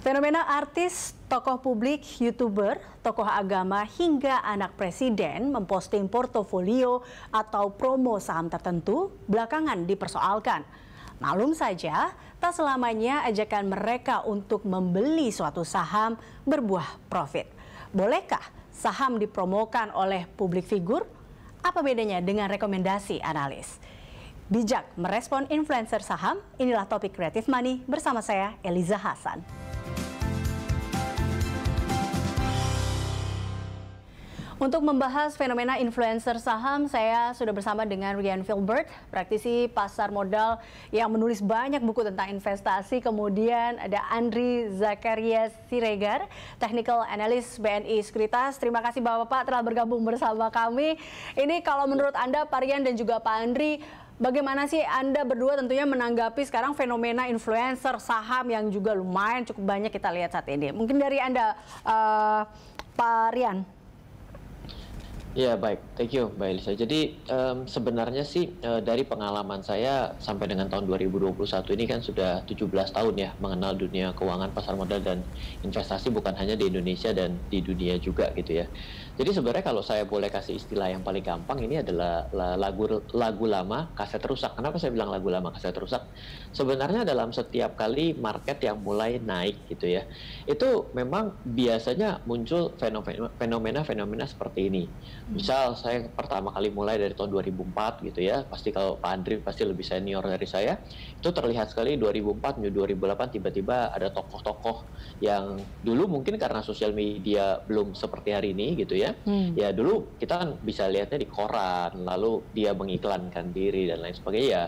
Fenomena artis, tokoh publik, YouTuber, tokoh agama hingga anak presiden memposting portofolio atau promo saham tertentu belakangan dipersoalkan. Maklum saja, tak selamanya ajakan mereka untuk membeli suatu saham berbuah profit. Bolehkah saham dipromokan oleh publik figur? Apa bedanya dengan rekomendasi analis? Bijak merespon influencer saham, inilah topik Creative Money bersama saya, Eliza Hasan. Untuk membahas fenomena influencer saham, saya sudah bersama dengan Ryan Filbert, praktisi pasar modal yang menulis banyak buku tentang investasi. Kemudian ada Andri Zakaria Siregar, Technical Analyst BNI Sekuritas. Terima kasih Bapak-Bapak telah bergabung bersama kami. Ini kalau menurut Anda, Pak Ryan dan juga Pak Andri, bagaimana sih Anda berdua tentunya menanggapi sekarang fenomena influencer saham yang juga lumayan cukup banyak kita lihat saat ini? Mungkin dari Anda, Pak Ryan. Ya baik, thank you Mbak Elisa. Jadi sebenarnya sih dari pengalaman saya sampai dengan tahun 2021 ini kan sudah 17 tahun ya mengenal dunia keuangan, pasar modal dan investasi, bukan hanya di Indonesia dan di dunia juga gitu ya. Jadi sebenarnya kalau saya boleh kasih istilah yang paling gampang, ini adalah lagu lama kaset rusak. Kenapa saya bilang lagu lama kaset rusak? Sebenarnya dalam setiap kali market yang mulai naik gitu ya, itu memang biasanya muncul fenomena seperti ini. Misal saya pertama kali mulai dari tahun 2004 gitu ya, pasti kalau Pak Andri pasti lebih senior dari saya, itu terlihat sekali 2004 menuju 2008 tiba-tiba ada tokoh-tokoh yang dulu mungkin karena sosial media belum seperti hari ini gitu ya. Ya dulu kita kan bisa lihatnya di koran, lalu dia mengiklankan diri dan lain sebagainya. Ya,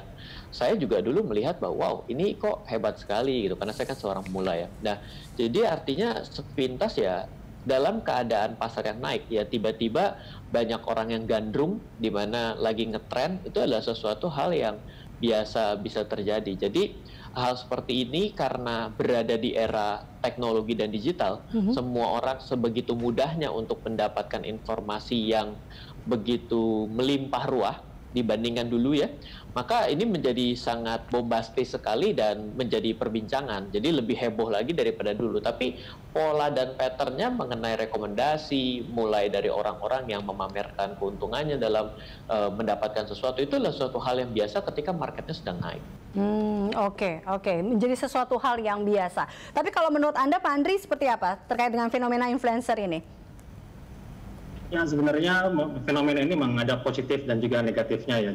saya juga dulu melihat bahwa wow, ini kok hebat sekali gitu, karena saya kan seorang pemula ya. Nah, jadi artinya sepintas ya, dalam keadaan pasar yang naik ya tiba-tiba banyak orang yang gandrung di mana lagi ngetren, itu adalah sesuatu hal yang biasa bisa terjadi. Jadi hal seperti ini karena berada di era teknologi dan digital, semua orang sebegitu mudahnya untuk mendapatkan informasi yang begitu melimpah ruah dibandingkan dulu ya, maka ini menjadi sangat bombastis sekali dan menjadi perbincangan. Jadi lebih heboh lagi daripada dulu. Tapi pola dan patternnya mengenai rekomendasi, mulai dari orang-orang yang memamerkan keuntungannya dalam mendapatkan sesuatu, itu adalah suatu hal yang biasa ketika marketnya sedang naik. Oke. Menjadi sesuatu hal yang biasa. Tapi kalau menurut Anda, Pak Andri, seperti apa terkait dengan fenomena influencer ini? Ya, sebenarnya fenomena ini memang ada positif dan juga negatifnya ya.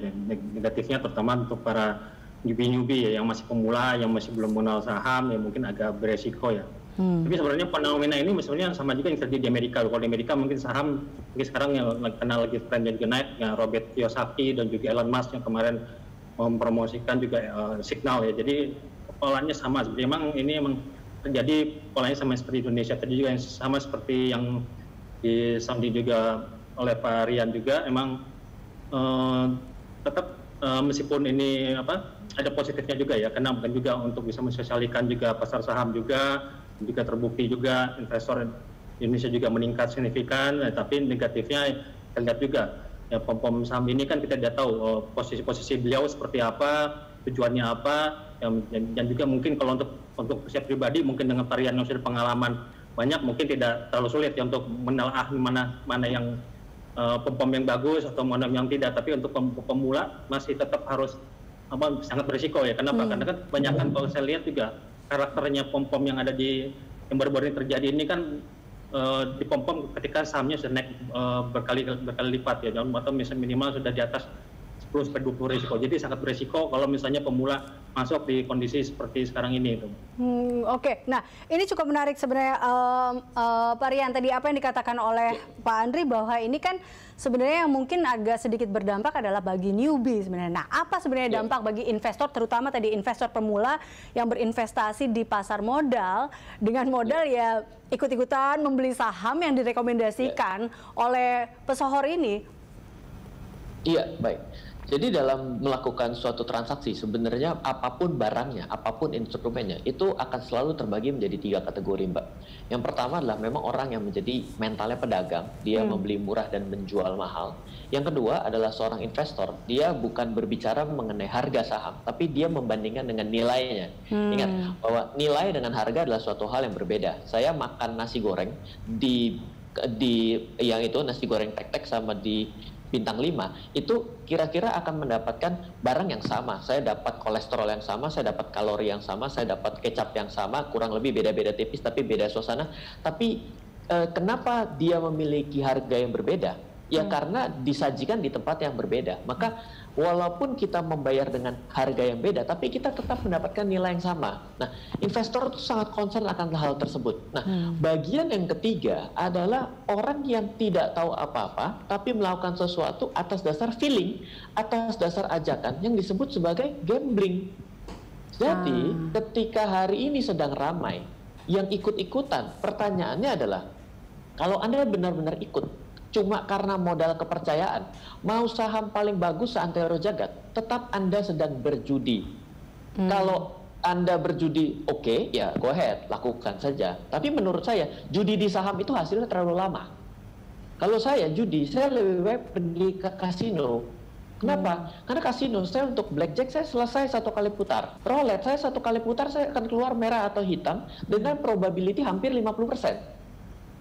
Negatifnya terutama untuk para newbie ya, yang masih pemula, yang masih belum mengenal saham, ya mungkin agak beresiko ya. Tapi sebenarnya fenomena ini sebenarnya sama juga yang terjadi di Amerika. Kalau di Amerika mungkin saham mungkin sekarang yang kenal lagi tren dan juga naik, ya Robert Kiyosaki dan juga Elon Musk yang kemarin mempromosikan juga Signal ya. Jadi polanya sama. Memang ini emang terjadi polanya sama seperti Indonesia tadi juga, yang sama seperti yang disandi juga oleh Pak Ryan juga. Emang tetap meskipun ini ada positifnya juga ya, karena bukan juga untuk bisa mensosialisasikan juga pasar saham juga terbukti juga investor Indonesia juga meningkat signifikan. Tapi negatifnya kita lihat juga ya, pom saham ini kan kita tidak tahu posisi-posisi beliau seperti apa, tujuannya apa, dan juga mungkin kalau untuk saya pribadi mungkin dengan Pak Ryan yang sudah pengalaman banyak, mungkin tidak terlalu sulit ya untuk menelaah mana yang pom yang bagus atau mana yang tidak. Tapi untuk pemula masih tetap harus sangat berisiko ya. Kenapa? Karena kan kebanyakan kalau saya lihat juga karakternya pom yang ada yang baru-baru ini terjadi ini kan di pom ketika sahamnya sudah naik berkali lipat ya, atau misalnya minimal sudah di atas 10-20 risiko. Jadi sangat beresiko kalau misalnya pemula masuk di kondisi seperti sekarang ini. Oke. Nah, ini cukup menarik sebenarnya, Pak Ryan. Tadi apa yang dikatakan oleh Pak Andri bahwa ini kan sebenarnya yang mungkin agak sedikit berdampak adalah bagi newbie sebenarnya. Nah, apa sebenarnya dampak bagi investor, terutama tadi investor pemula yang berinvestasi di pasar modal dengan modal ya ikut-ikutan membeli saham yang direkomendasikan oleh pesohor ini? Iya, baik. Jadi dalam melakukan suatu transaksi, sebenarnya apapun barangnya, apapun instrumennya, itu akan selalu terbagi menjadi 3 kategori, Mbak. Yang pertama adalah memang orang yang menjadi mentalnya pedagang, dia membeli murah dan menjual mahal. Yang kedua adalah seorang investor, dia bukan berbicara mengenai harga saham, tapi dia membandingkan dengan nilainya. Ingat bahwa nilai dengan harga adalah suatu hal yang berbeda. Saya makan nasi goreng di yang itu nasi goreng tek-tek sama di bintang 5 itu kira-kira akan mendapatkan barang yang sama. Saya dapat kolesterol yang sama, saya dapat kalori yang sama, saya dapat kecap yang sama, kurang lebih beda-beda tipis tapi beda suasana. Tapi kenapa dia memiliki harga yang berbeda? Ya karena disajikan di tempat yang berbeda. Maka walaupun kita membayar dengan harga yang beda, tapi kita tetap mendapatkan nilai yang sama. Nah, investor itu sangat concern akan hal tersebut. Nah, bagian yang ketiga adalah orang yang tidak tahu apa-apa, tapi melakukan sesuatu atas dasar feeling, atas dasar ajakan yang disebut sebagai gambling. Jadi, ketika hari ini sedang ramai, yang ikut-ikutan, pertanyaannya adalah, kalau Anda benar-benar ikut, cuma karena modal kepercayaan, mau saham paling bagus seantero jagat, tetap Anda sedang berjudi. Kalau Anda berjudi, oke, ya go ahead, lakukan saja. Tapi menurut saya, judi di saham itu hasilnya terlalu lama. Kalau saya judi, saya lebih baik pergi ke kasino. Kenapa? Karena kasino, saya untuk blackjack saya selesai 1 kali putar. Roulette, saya 1 kali putar, saya akan keluar merah atau hitam dengan probability hampir 50%.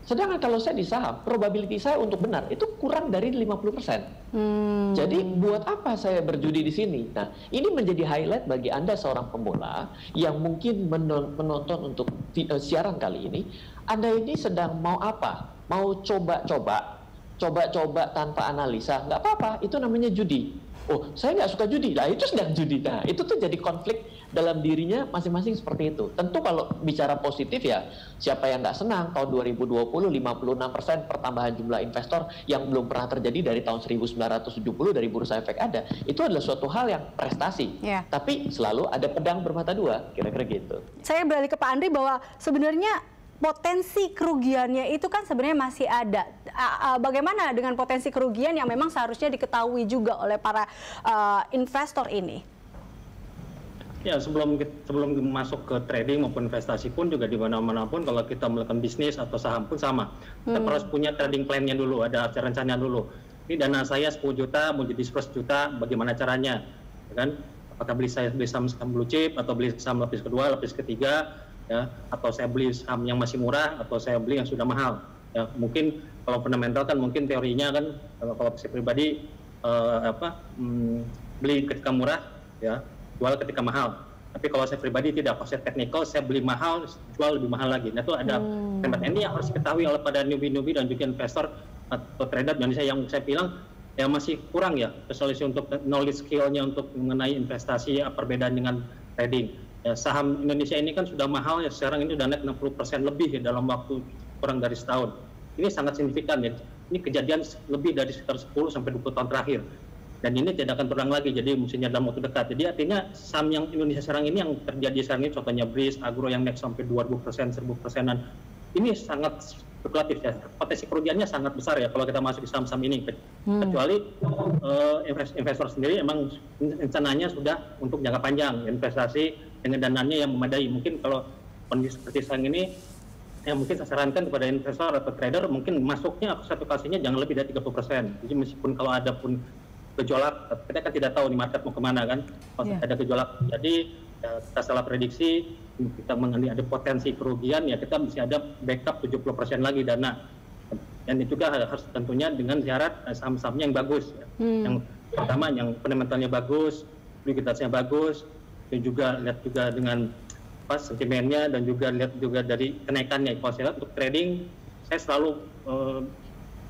Sedangkan kalau saya di saham, probability saya untuk benar itu kurang dari 50%. Jadi buat apa saya berjudi di sini? Nah, ini menjadi highlight bagi Anda seorang pemula yang mungkin menonton untuk siaran kali ini. Anda ini sedang mau apa? Mau coba-coba tanpa analisa? Nggak apa-apa, itu namanya judi. Oh, saya nggak suka judi. Nah, itu sedang judi. Nah, itu tuh jadi konflik dalam dirinya masing-masing seperti itu. Tentu kalau bicara positif ya, siapa yang nggak senang tahun 2020 56% pertambahan jumlah investor yang belum pernah terjadi dari tahun 1970 dari Bursa Efek ada. Itu adalah suatu hal yang prestasi. Tapi selalu ada pedang bermata dua, kira-kira gitu. Saya beralih ke Pak Andri bahwa sebenarnya potensi kerugiannya itu kan sebenarnya masih ada. Bagaimana dengan potensi kerugian yang memang seharusnya diketahui juga oleh para investor ini? Ya, sebelum masuk ke trading maupun investasi pun juga di mana-mana pun kalau kita melakukan bisnis atau saham pun sama. Kita harus punya trading plan-nya dulu, ada rencananya dulu. Ini dana saya 10 juta, mau jadi 11 juta, bagaimana caranya? Ya kan? Apakah beli saham blue chip atau beli saham lapis kedua, lapis ketiga, ya, atau saya beli saham yang masih murah atau saya beli yang sudah mahal. Ya, mungkin kalau fundamental kan mungkin teorinya kan kalau saya pribadi beli ketika murah, ya, jual ketika mahal. Tapi kalau saya pribadi tidak, kalau saya teknikal, saya beli mahal, jual lebih mahal lagi. Nah, itu ada tempat ini yang harus diketahui oleh pada newbie dan juga investor atau trader Indonesia yang saya bilang ya masih kurang ya spesialis untuk knowledge skill-nya untuk mengenai investasi, perbedaan dengan trading. Ya, saham Indonesia ini kan sudah mahal ya, sekarang ini sudah naik 60% lebih ya, dalam waktu kurang dari setahun. Ini sangat signifikan ya. Ini kejadian lebih dari sekitar 10 sampai 20 tahun terakhir. Dan ini tidak akan terulang lagi, jadi mestinya dalam waktu dekat. Jadi artinya saham yang Indonesia sekarang ini yang terjadi sekarang ini, contohnya BRIS, Agro yang naik sampai 2000%, 1000%-an, ini sangat spekulatif ya. Potensi kerugiannya sangat besar ya kalau kita masuk di saham-saham ini. Kecuali investor sendiri emang rencananya sudah untuk jangka panjang, investasi dengan dananya yang memadai. Mungkin kalau kondisi seperti sekarang ini, yang mungkin saya sarankan kepada investor atau trader, mungkin masuknya satu kasinya jangan lebih dari 30%. Jadi meskipun kalau ada pun gejolak, kita kan tidak tahu nih market mau kemana kan, kalau ada gejolak. Jadi ya, kita salah prediksi, kita mengenai ada potensi kerugian, ya kita mesti ada backup 70% lagi dana. Dan itu juga harus tentunya dengan syarat saham-sahamnya yang bagus. Ya. Yang pertama yang fundamentalnya bagus, likuiditasnya bagus, dan juga lihat juga dengan sentimennya dan juga lihat juga dari kenaikannya. Kalau saya lihat untuk trading, saya selalu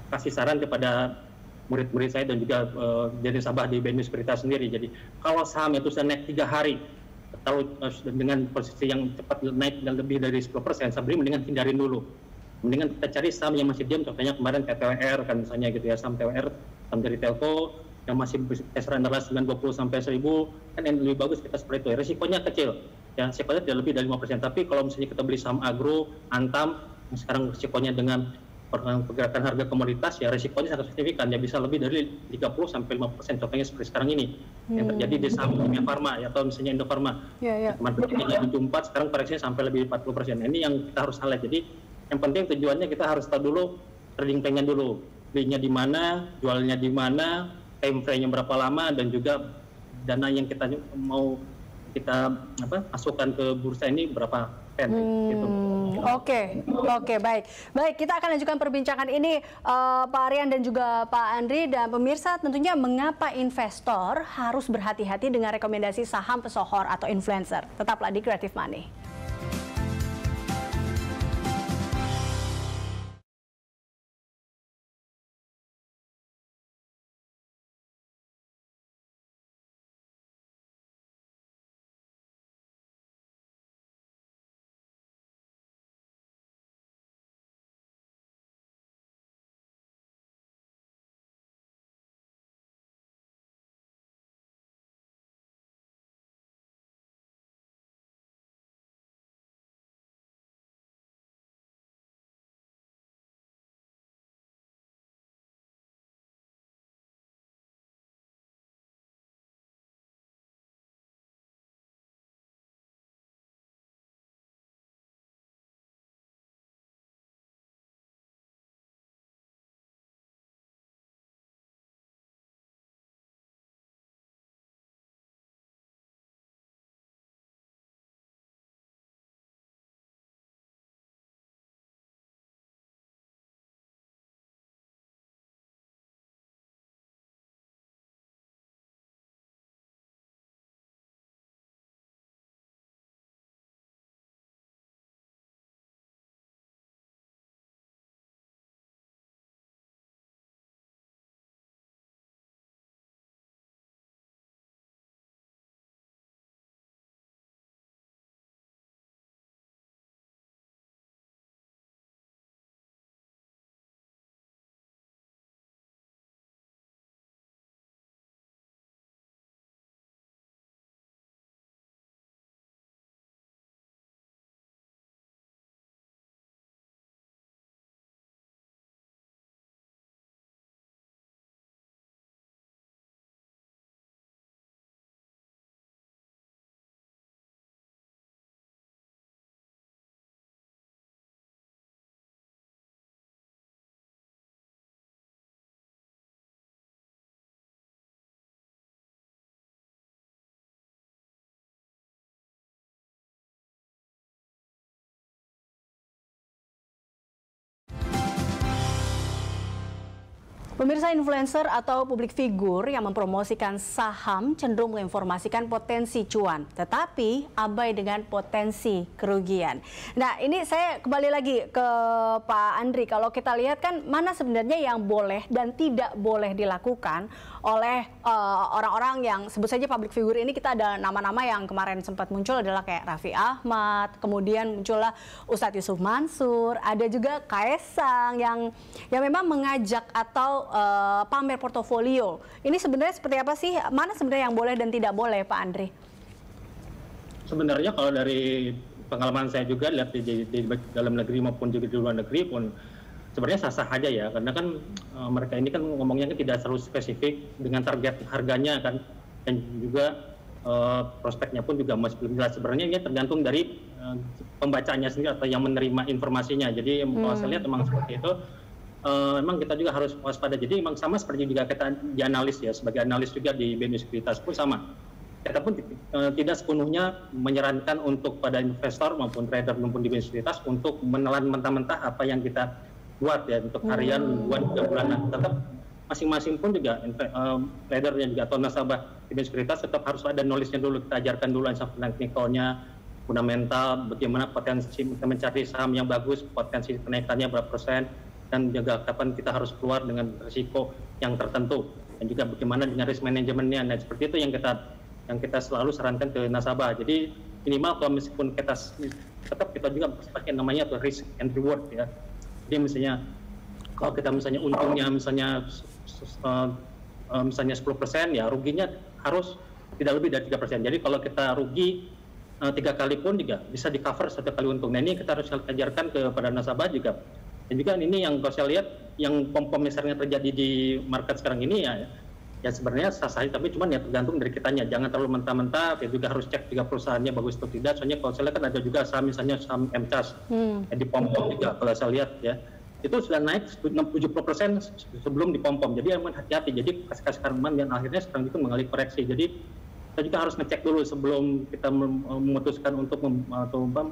kasih saran kepada murid-murid saya dan juga jadi nasabah di BNI Sekuritas sendiri. Jadi kalau saham itu sudah naik 3 hari, kalau dengan posisi yang cepat naik dan lebih dari 10%, saya beri mendingan hindarin dulu. Mendingan kita cari saham yang masih diam, contohnya kemarin TWR kan misalnya gitu ya, saham TWR, saham dari Telco yang masih kisaran antara 920 sampai 1000, kan yang lebih bagus kita seperti itu. Risikonya kecil, ya risikonya tidak lebih dari 5%. Tapi kalau misalnya kita beli saham Agro, Antam, sekarang risikonya dengan pergerakan harga komoditas ya risikonya sangat signifikan, ya bisa lebih dari 30-50%. Contohnya seperti sekarang ini yang terjadi di saham Kimia Farma ya, atau misalnya Indofarma. Kemarin terjadi di 74, sekarang koreksinya sampai lebih 40%. Ini yang kita harus highlight. Jadi yang penting tujuannya kita harus tahu dulu trading plan-nya dulu, belinya di mana, jualnya di mana, time frame-nya berapa lama, dan juga dana yang kita mau kita masukkan ke bursa ini berapa gitu. Oke, baik. Kita akan lanjutkan perbincangan ini Pak Aryan dan juga Pak Andri, dan pemirsa tentunya mengapa investor harus berhati-hati dengan rekomendasi saham pesohor atau influencer. Tetaplah di Creative Money. Pemirsa, influencer atau publik figur yang mempromosikan saham cenderung menginformasikan potensi cuan, tetapi abai dengan potensi kerugian. Nah, ini saya kembali lagi ke Pak Andri. Kalau kita lihat kan mana sebenarnya yang boleh dan tidak boleh dilakukan oleh orang-orang yang sebut saja publik figur ini. Kita ada nama-nama yang kemarin sempat muncul adalah kayak Raffi Ahmad, kemudian muncullah Ustadz Yusuf Mansur, ada juga Kaesang yang memang mengajak atau pamer portofolio. Ini sebenarnya seperti apa sih? Mana sebenarnya yang boleh dan tidak boleh, Pak Andri? Sebenarnya kalau dari pengalaman saya juga lihat di dalam negeri maupun juga di luar negeri pun sebenarnya sah-sah aja ya, karena kan mereka ini kan ngomongnya kan tidak terlalu spesifik dengan target harganya kan, dan juga prospeknya pun juga masih belum jelas. Sebenarnya ini tergantung dari pembacanya sendiri atau yang menerima informasinya. Jadi kalau saya lihat memang seperti itu. Memang kita juga harus waspada. Jadi memang sama seperti juga kita di analis ya, sebagai analis juga di BNI Sekuritas pun sama. Kita pun tidak sepenuhnya menyarankan untuk pada investor maupun trader maupun di BNI Sekuritas untuk menelan mentah-mentah apa yang kita buat ya untuk harian, mingguan, juga bulanan. Tetap masing-masing pun juga trader yang juga atau nasabah di BNI Sekuritas tetap harus ada knowledge-nya dulu. Kita ajarkan dulu tentang teknikalnya, fundamental, bagaimana potensi kita mencari saham yang bagus, potensi kenaikannya berapa persen, dan juga kapan kita harus keluar dengan risiko yang tertentu, dan juga bagaimana dengan risk manajemennya. Nah, seperti itu yang kita selalu sarankan ke nasabah. Jadi minimal kalau meskipun kita tetap kita juga pakai namanya tuh risk and reward ya. Jadi misalnya kalau kita misalnya untungnya misalnya 10%, ya ruginya harus tidak lebih dari 3%. Jadi kalau kita rugi 3 kali pun juga bisa di cover 1 kali untung. Nah, ini kita harus ajarkan kepada nasabah juga. Dan juga ini yang kalau saya lihat yang pom-pom yang sering terjadi di market sekarang ini ya sebenarnya sah-sah, tapi cuma ya tergantung dari kitanya. Jangan terlalu mentah-mentah, ya juga harus cek juga perusahaannya bagus atau tidak. Soalnya kalau saya lihat kan ada juga saham, misalnya saham MCAS, di pom-pom juga kalau saya lihat ya, itu sudah naik 70% sebelum di pom-pom. Jadi emang hati-hati. Jadi kasih karman dan akhirnya sekarang itu mengalami koreksi. Jadi kita juga harus ngecek dulu sebelum kita memutuskan untuk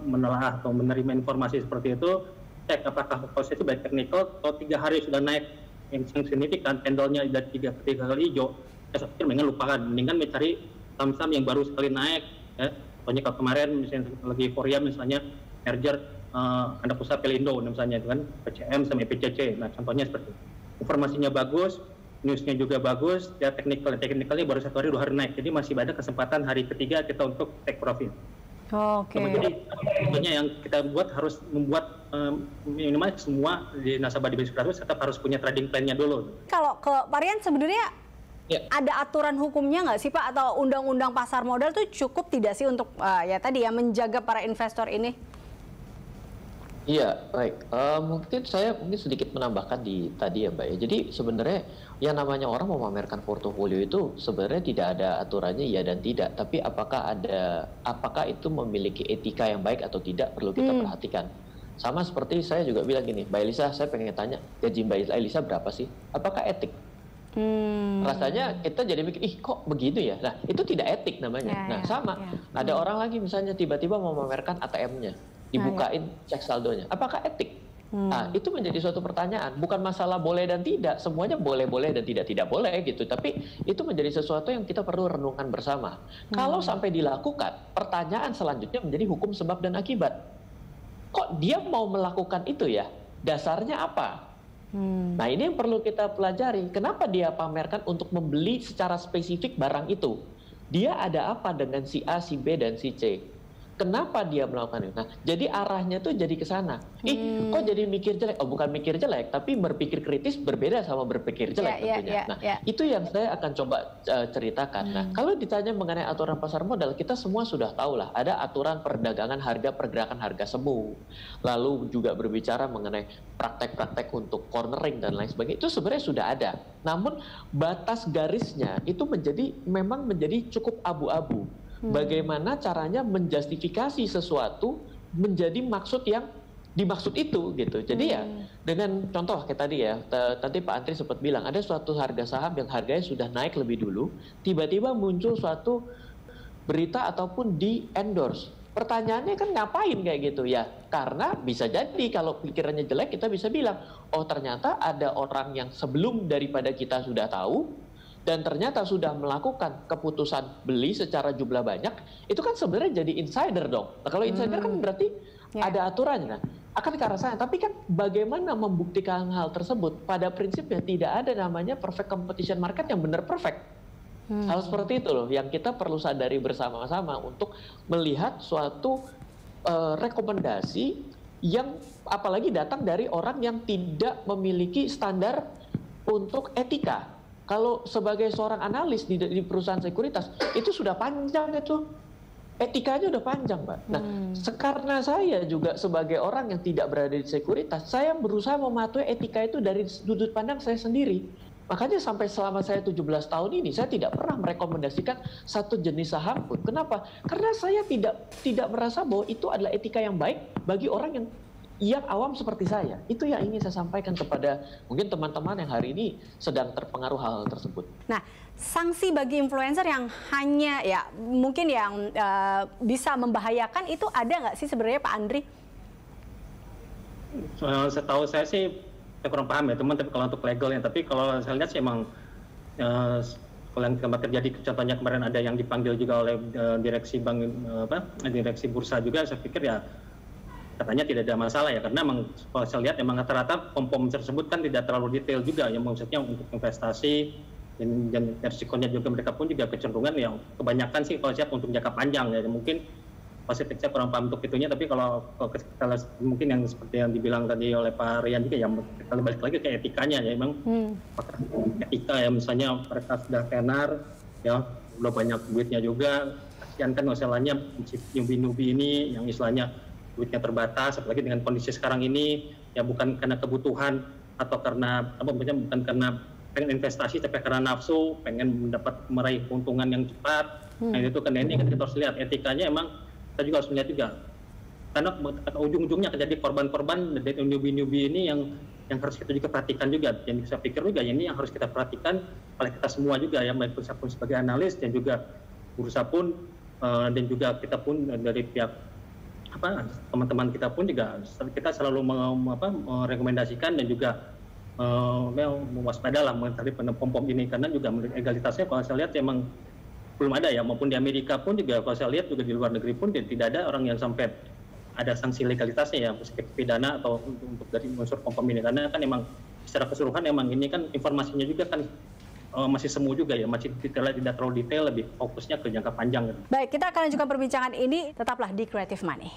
menelaah atau menerima informasi seperti itu. Cek apakah posisi itu baik teknikal atau 3 hari sudah naik yang signifikan, candlenya dari 3 kali hijau. Saya pikir mendingan mencari saham-saham yang baru sekali naik. Ya. Contohnya kalau kemarin misalnya lagi euforia misalnya merger anak usaha Pelindo misalnya itu kan PCM sama EPCC. Nah contohnya seperti itu. Informasinya bagus, newsnya juga bagus, ya teknikalnya baru 1 hari 2 hari naik. Jadi masih ada kesempatan hari ketiga kita untuk take profit. Oke. Jadi contohnya yang kita buat harus membuat minimal semua di nasabah di bisnis gratis tetap harus punya trading plan-nya dulu. Kalau ke Pak Rian sebenarnya ada aturan hukumnya nggak sih Pak, atau undang-undang pasar modal tuh cukup tidak sih untuk ya tadi ya menjaga para investor ini? Iya, baik. Mungkin saya sedikit menambahkan di tadi ya Mbak ya. Jadi sebenarnya yang namanya orang memamerkan portofolio itu sebenarnya tidak ada aturannya ya dan tidak. Tapi apakah itu memiliki etika yang baik atau tidak perlu kita perhatikan. Sama seperti saya juga bilang gini, Mbak Elisa, saya pengen tanya gaji Mbak Elisa berapa sih? Apakah etik? Rasanya kita jadi mikir, kok begitu ya? Nah itu tidak etik namanya. Ada orang lagi misalnya tiba-tiba mau memamerkan ATM-nya. Dibukain cek saldonya, apakah etik? Nah, itu menjadi suatu pertanyaan, bukan masalah boleh dan tidak, semuanya boleh dan tidak boleh gitu, tapi itu menjadi sesuatu yang kita perlu renungkan bersama. Kalau sampai dilakukan, pertanyaan selanjutnya menjadi hukum sebab dan akibat. Kok dia mau melakukan itu ya? Dasarnya apa? Nah ini yang perlu kita pelajari, kenapa dia pamerkan untuk membeli secara spesifik barang itu? Dia ada apa dengan si A, si B, dan si C? Kenapa dia melakukan itu? Nah, jadi arahnya tuh jadi ke sana. Kok jadi mikir jelek? Oh, bukan mikir jelek, tapi berpikir kritis berbeda sama berpikir jelek tentunya. Itu yang saya akan coba ceritakan. Nah, kalau ditanya mengenai aturan pasar modal, kita semua sudah tahu lah. Ada aturan perdagangan harga, pergerakan harga semu. Lalu juga berbicara mengenai praktek-praktek untuk cornering dan lain sebagainya. Itu sebenarnya sudah ada. Namun batas garisnya itu memang menjadi cukup abu-abu. Bagaimana caranya menjustifikasi sesuatu menjadi maksud yang dimaksud itu gitu. Jadi ya dengan contoh kayak tadi ya, tadi Pak Andri sempat bilang ada suatu harga saham yang harganya sudah naik lebih dulu, tiba-tiba muncul suatu berita ataupun di endorse. Pertanyaannya kan ngapain kayak gitu ya? Karena bisa jadi kalau pikirannya jelek kita bisa bilang, oh ternyata ada orang yang sebelum daripada kita sudah tahu dan ternyata sudah melakukan keputusan beli secara jumlah banyak, itu kan sebenarnya jadi insider dong. Nah, kalau insider kan berarti ada aturannya. Nah, akan ke arah sana. Tapi kan bagaimana membuktikan hal tersebut? Pada prinsipnya tidak ada namanya perfect competition market yang benar perfect. Hal seperti itu loh yang kita perlu sadari bersama-sama untuk melihat suatu rekomendasi yang apalagi datang dari orang yang tidak memiliki standar untuk etika. Kalau sebagai seorang analis di perusahaan sekuritas, itu sudah panjang itu. Etikanya udah panjang, Mbak. Nah, karena saya juga sebagai orang yang tidak berada di sekuritas, saya berusaha mematuhi etika itu dari sudut pandang saya sendiri. Makanya sampai selama saya 17 tahun ini, saya tidak pernah merekomendasikan satu jenis saham pun. Kenapa? Karena saya tidak merasa bahwa itu adalah etika yang baik bagi orang yang awam seperti saya. Itu yang ingin saya sampaikan kepada mungkin teman-teman yang hari ini sedang terpengaruh hal-hal tersebut. Nah, sanksi bagi influencer yang hanya ya mungkin yang bisa membahayakan itu ada nggak sih sebenarnya Pak Andri? Setahu saya sih, saya kurang paham ya teman, tapi kalau untuk legalnya, tapi kalau saya lihat sih emang kalau yang terjadi contohnya kemarin ada yang dipanggil juga oleh direksi bank direksi bursa juga, saya pikir ya katanya tidak ada masalah ya, karena memang kalau saya lihat memang rata-rata pom-pom tersebut kan tidak terlalu detail juga, yang maksudnya untuk investasi dan risikonya juga mereka pun juga kecenderungan yang kebanyakan sih kalau siap untuk jangka panjang ya, mungkin positifnya kurang paham untuk itunya, tapi kalau kita mungkin yang seperti yang dibilang tadi oleh Pak Rian juga yang kita balik lagi ke etikanya ya, memang etika ya, misalnya mereka sudah tenar ya, udah banyak duitnya juga, kasihan kan masalahnya newbie ini yang istilahnya duitnya terbatas, apalagi dengan kondisi sekarang ini ya bukan karena kebutuhan atau karena bukan karena pengen investasi, tapi karena nafsu, pengen meraih keuntungan yang cepat. Nah itu kan ini kita harus lihat etikanya, emang kita juga harus melihat juga, karena ujung-ujungnya terjadi korban-korban dari newbie ini yang harus kita juga perhatikan juga, yang saya pikir juga ini yang harus kita perhatikan oleh kita semua juga ya, baik perusahaan pun sebagai analis dan juga berusaha pun dan juga kita pun dari pihak teman-teman kita pun juga kita selalu merekomendasikan dan juga mewaspadai lah mengenai pom-pom ini, karena juga legalitasnya kalau saya lihat emang belum ada ya, maupun di Amerika pun juga kalau saya lihat juga di luar negeri pun tidak ada orang yang sampai ada sanksi legalitasnya ya, meskipun pidana atau untuk dari unsur pom-pom ini, karena kan emang secara keseluruhan emang ini kan informasinya juga kan masih semu juga ya, masih detail, tidak terlalu detail, lebih fokusnya ke jangka panjang. Baik, kita akan lanjutkan perbincangan ini, tetaplah di Creative Money.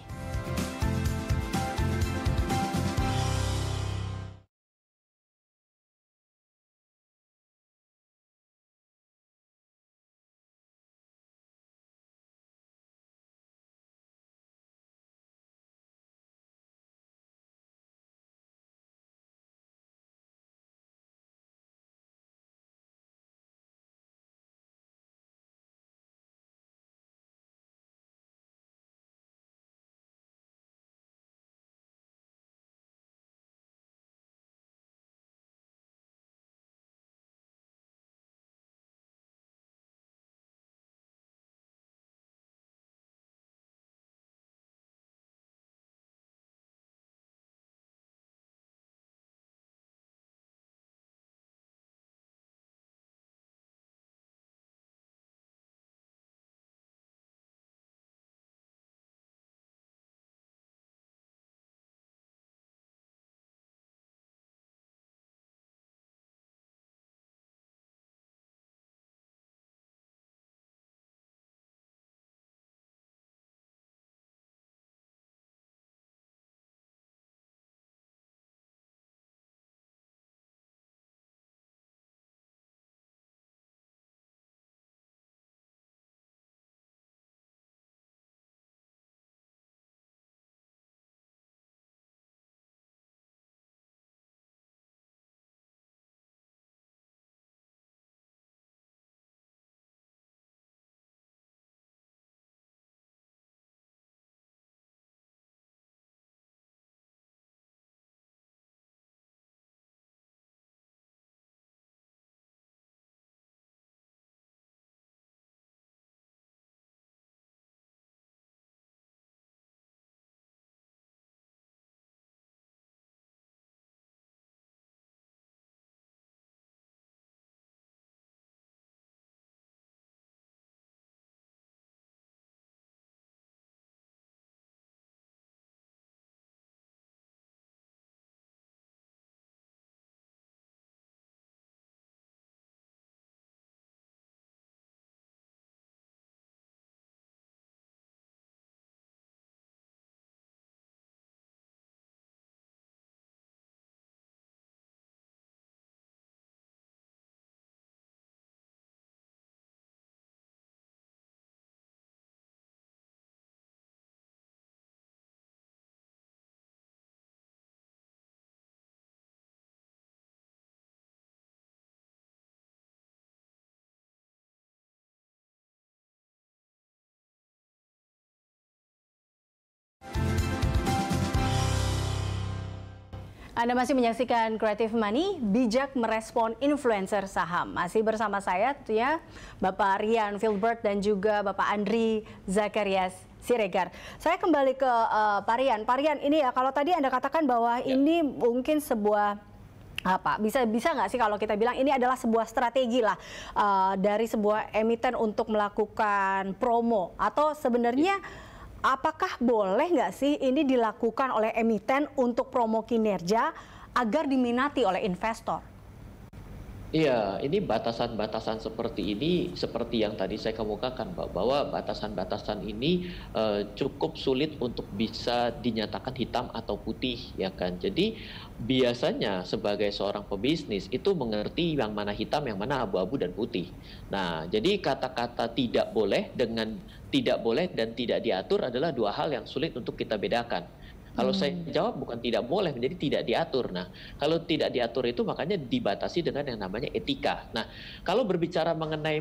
Anda masih menyaksikan Creative Money, bijak merespon influencer saham. Masih bersama saya tentunya Bapak Rian Filbert dan juga Bapak Andri Zakarias Siregar. Saya kembali ke Pak Rian. Pak Rian, ini ya kalau tadi Anda katakan bahwa ini mungkin sebuah bisa nggak sih kalau kita bilang ini adalah sebuah strategi lah dari sebuah emiten untuk melakukan promo, atau sebenarnya apakah boleh nggak sih ini dilakukan oleh emiten untuk promo kinerja agar diminati oleh investor? Iya, ini batasan-batasan seperti ini, seperti yang tadi saya kemukakan, Pak, bahwa batasan-batasan ini cukup sulit untuk bisa dinyatakan hitam atau putih, ya kan? Jadi biasanya sebagai seorang pebisnis itu mengerti yang mana hitam, yang mana abu-abu dan putih. Nah, jadi kata-kata tidak boleh dengan tidak boleh dan tidak diatur adalah dua hal yang sulit untuk kita bedakan. Kalau saya jawab bukan tidak boleh, menjadi tidak diatur. Nah, kalau tidak diatur itu makanya dibatasi dengan yang namanya etika. Nah, kalau berbicara mengenai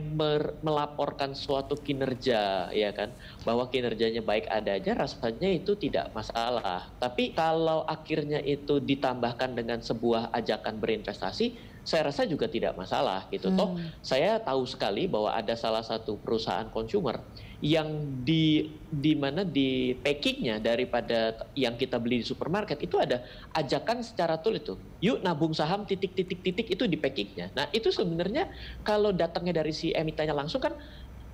melaporkan suatu kinerja, ya kan, bahwa kinerjanya baik adanya, rasanya itu tidak masalah. Tapi kalau akhirnya itu ditambahkan dengan sebuah ajakan berinvestasi, saya rasa juga tidak masalah gitu. Toh saya tahu sekali bahwa ada salah satu perusahaan consumer yang di mana di packingnya daripada yang kita beli di supermarket itu ada ajakan secara tulis itu, yuk nabung saham titik itu di packingnya. Nah itu sebenarnya kalau datangnya dari si emitennya langsung kan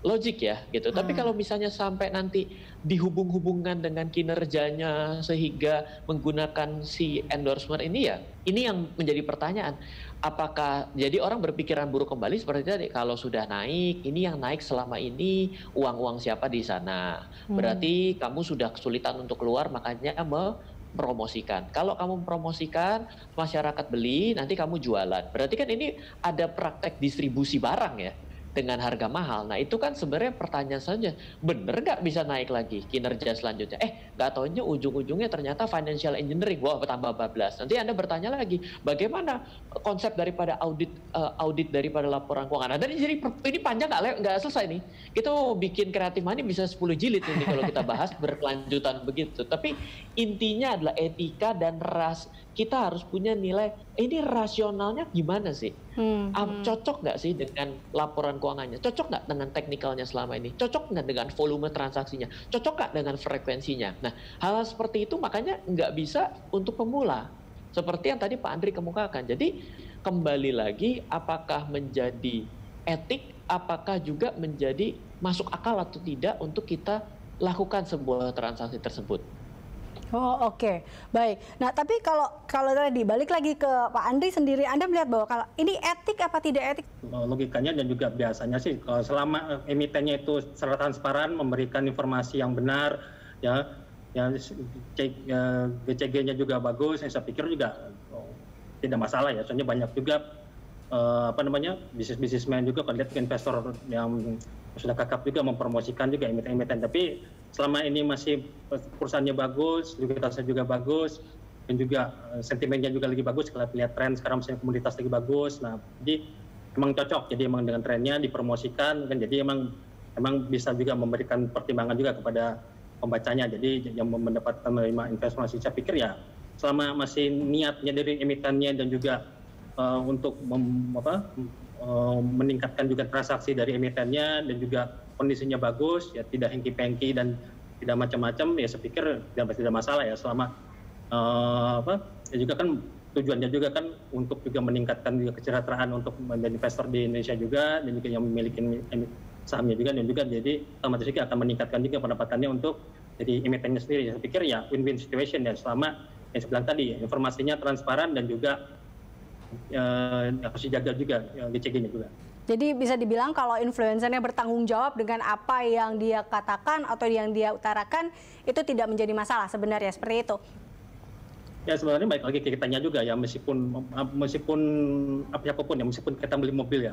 logik ya gitu. Tapi kalau misalnya sampai nanti dihubung-hubungkan dengan kinerjanya sehingga menggunakan si endorsement ini, ya ini yang menjadi pertanyaan. Apakah jadi orang berpikiran buruk kembali seperti tadi, kalau sudah naik, ini yang naik selama ini uang-uang siapa di sana? Berarti kamu sudah kesulitan untuk keluar, makanya mempromosikan. Kalau kamu mempromosikan, masyarakat beli, nanti kamu jualan. Berarti kan ini ada praktek distribusi barang ya, dengan harga mahal. Nah itu kan sebenarnya pertanyaan saja, bener nggak bisa naik lagi kinerja selanjutnya? Nggak taunya ujung-ujungnya ternyata financial engineering, wah tambah bablas. Nanti Anda bertanya lagi, bagaimana konsep daripada audit daripada laporan keuangan? Dan jadi ini panjang nggak selesai nih. Kita mau bikin Kreatif Money bisa 10 jilid ini kalau kita bahas berkelanjutan begitu. Tapi intinya adalah etika dan kita harus punya nilai, ini rasionalnya gimana sih? Cocok nggak sih dengan laporan keuangannya? Cocok nggak dengan teknikalnya selama ini? Cocok nggak dengan volume transaksinya? Cocok nggak dengan frekuensinya? Nah, hal seperti itu makanya nggak bisa untuk pemula. Seperti yang tadi Pak Andri kemukakan. Jadi kembali lagi, apakah menjadi etik, apakah juga menjadi masuk akal atau tidak untuk kita lakukan sebuah transaksi tersebut. Oh oke, baik. Nah tapi kalau tadi balik lagi ke Pak Andri sendiri, Anda melihat bahwa kalau ini etik apa tidak etik? Logikanya dan juga biasanya sih, kalau selama emitennya itu secara transparan memberikan informasi yang benar, ya GCG-nya juga bagus, saya pikir juga tidak masalah ya. Soalnya banyak juga bisnismen juga, kalau lihat investor yang sudah kakap juga mempromosikan juga emiten-emiten. Tapi selama ini masih perusahaannya bagus, likuiditasnya juga bagus, dan juga sentimennya juga lagi bagus. Kalau lihat tren sekarang misalnya komoditas lagi bagus, nah jadi emang cocok. Jadi emang dengan trennya dipromosikan, kan jadi emang bisa juga memberikan pertimbangan juga kepada pembacanya. Jadi yang mendapatkan menerima investasi, saya pikir ya selama masih niatnya dari emitennya dan juga untuk meningkatkan juga transaksi dari emitennya dan juga kondisinya bagus, ya tidak hengki-pengki dan tidak macam-macam, ya saya pikir tidak masalah ya selama ya juga kan tujuannya juga kan untuk juga meningkatkan juga kesejahteraan untuk menjadi investor di Indonesia juga, dan juga yang memiliki sahamnya juga, dan juga jadi otomatis juga akan meningkatkan juga pendapatannya untuk jadi emitennya sendiri. Saya pikir ya win-win situation ya selama yang saya bilang tadi informasinya transparan dan juga harus dijaga juga GCG-nya juga. Jadi bisa dibilang kalau influencernya bertanggung jawab dengan apa yang dia katakan atau yang dia utarakan, itu tidak menjadi masalah sebenarnya, seperti itu? Ya sebenarnya baik lagi kitanya juga ya, meskipun apapun ya, meskipun kita beli mobil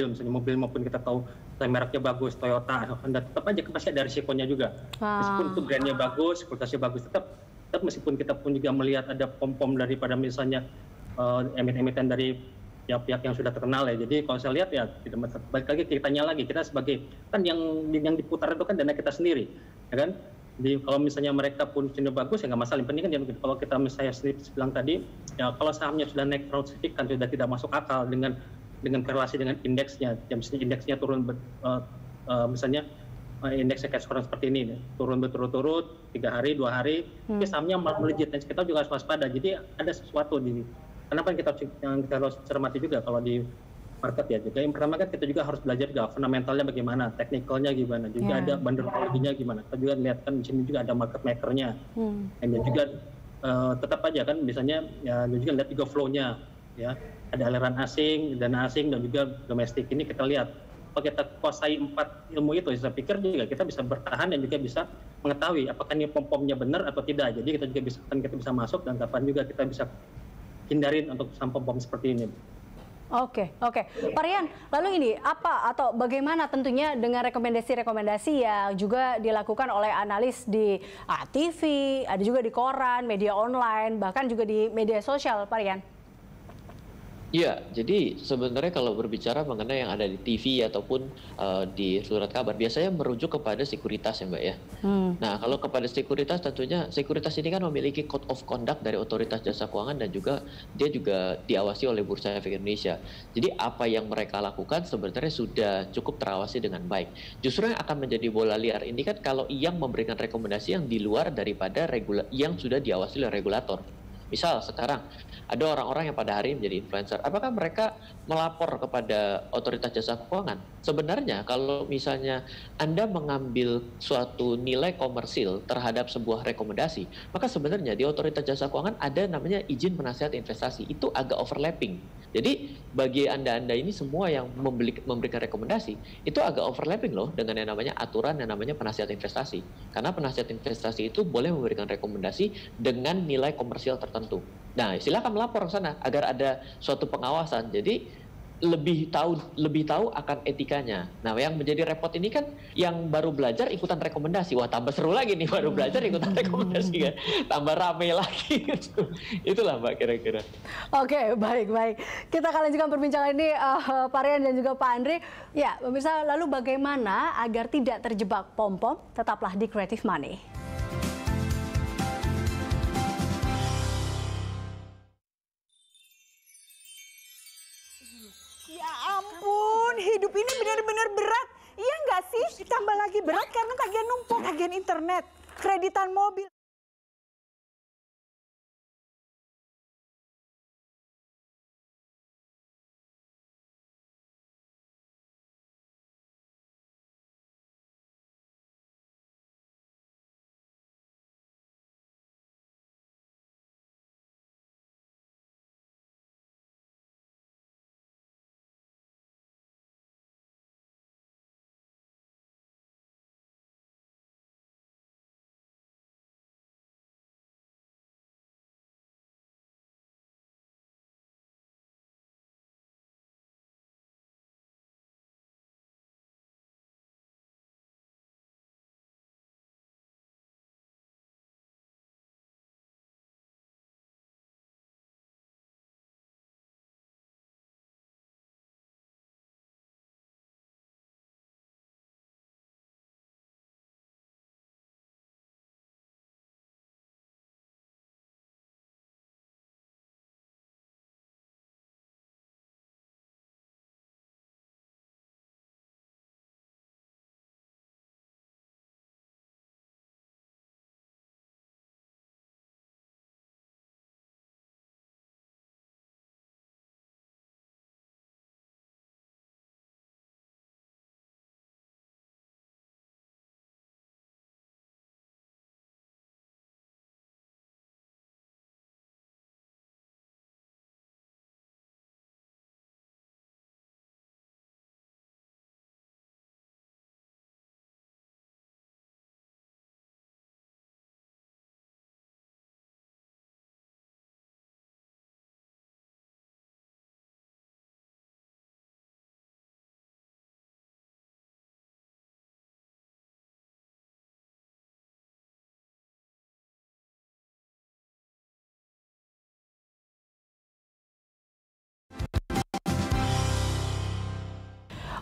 misalnya mobil maupun kita tahu mereknya bagus, Toyota, Honda, tetap aja pasti ada risikonya juga. Meskipun itu brandnya bagus, kualitasnya bagus, tetap meskipun kita pun juga melihat ada pom-pom daripada misalnya emiten-emiten dari pihak yang sudah terkenal ya. Jadi kalau saya lihat ya tidak, balik lagi kitanya lagi, kita sebagai kan yang diputar itu kan dana kita sendiri, ya kan. Jadi kalau misalnya mereka pun sudah bagus ya nggak masalah. Yang penting kan kalau kita misalnya bilang tadi ya, kalau sahamnya sudah naik terlalu signifikan, sudah tidak masuk akal dengan korelasi dengan indeksnya. Ya misalnya indeksnya turun misalnya indeksnya kayak sekarang seperti ini, turun berturut-turut 3 hari 2 hari, sahamnya malah melejit. Dan kita juga harus waspada. Jadi ada sesuatu di kenapa kita harus cermati juga kalau di market ya. Juga yang pertama kan kita juga harus belajar juga fundamentalnya bagaimana, teknikalnya gimana, juga ada banderologinya gimana. Kita juga lihat kan di sini juga ada market makernya. Dan juga tetap aja kan misalnya ya juga lihat juga flow-nya ya. ada aliran asing, dana asing dan juga domestik. Ini kita lihat. Kalau kita kuasai 4 ilmu itu, saya pikir juga kita bisa bertahan dan juga bisa mengetahui apakah ini pom-pomnya benar atau tidak. Jadi kita juga bisa masuk dan kapan juga kita bisa hindarin untuk pom-pom seperti ini. Oke. Pak Rian, lalu ini apa atau bagaimana tentunya dengan rekomendasi-rekomendasi yang juga dilakukan oleh analis di TV, ada juga di koran, media online, bahkan juga di media sosial, Pak Rian? Iya, jadi sebenarnya kalau berbicara mengenai yang ada di TV ataupun di surat kabar, biasanya merujuk kepada sekuritas ya Mbak ya. Nah, kalau kepada sekuritas tentunya sekuritas ini kan memiliki code of conduct dari Otoritas Jasa Keuangan dan juga dia juga diawasi oleh Bursa Efek Indonesia. Jadi apa yang mereka lakukan sebenarnya sudah cukup terawasi dengan baik. Justru yang akan menjadi bola liar ini kan kalau yang memberikan rekomendasi yang di luar daripada yang sudah diawasi oleh regulator. Misal sekarang ada orang-orang yang pada hari ini menjadi influencer. Apakah mereka melapor kepada Otoritas Jasa Keuangan? Sebenarnya kalau misalnya Anda mengambil suatu nilai komersil terhadap sebuah rekomendasi, maka sebenarnya di Otoritas Jasa Keuangan ada namanya izin penasihat investasi. Itu agak overlapping. Jadi bagi Anda-Anda ini semua yang memberikan rekomendasi, itu agak overlapping loh dengan yang namanya aturan yang namanya penasihat investasi. Karena penasihat investasi itu boleh memberikan rekomendasi dengan nilai komersial tertentu. Nah, silakan melapor ke sana agar ada suatu pengawasan. Jadi lebih tahu akan etikanya. Nah, yang menjadi repot ini kan yang baru belajar ikutan rekomendasi. Wah, tambah seru lagi nih baru belajar ikutan rekomendasi kan. Tambah rame lagi gitu. Itulah Mbak kira-kira. Oke, baik. Kita akan lanjutkan perbincangan ini Pak Rian dan juga Pak Andri. Ya, pemirsa, lalu bagaimana agar tidak terjebak pom-pom? Tetaplah di Creative Money. Ya ampun, hidup ini benar-benar berat. Iya nggak sih? Ditambah lagi berat karena tagihan numpuk, tagihan internet, kreditan mobil.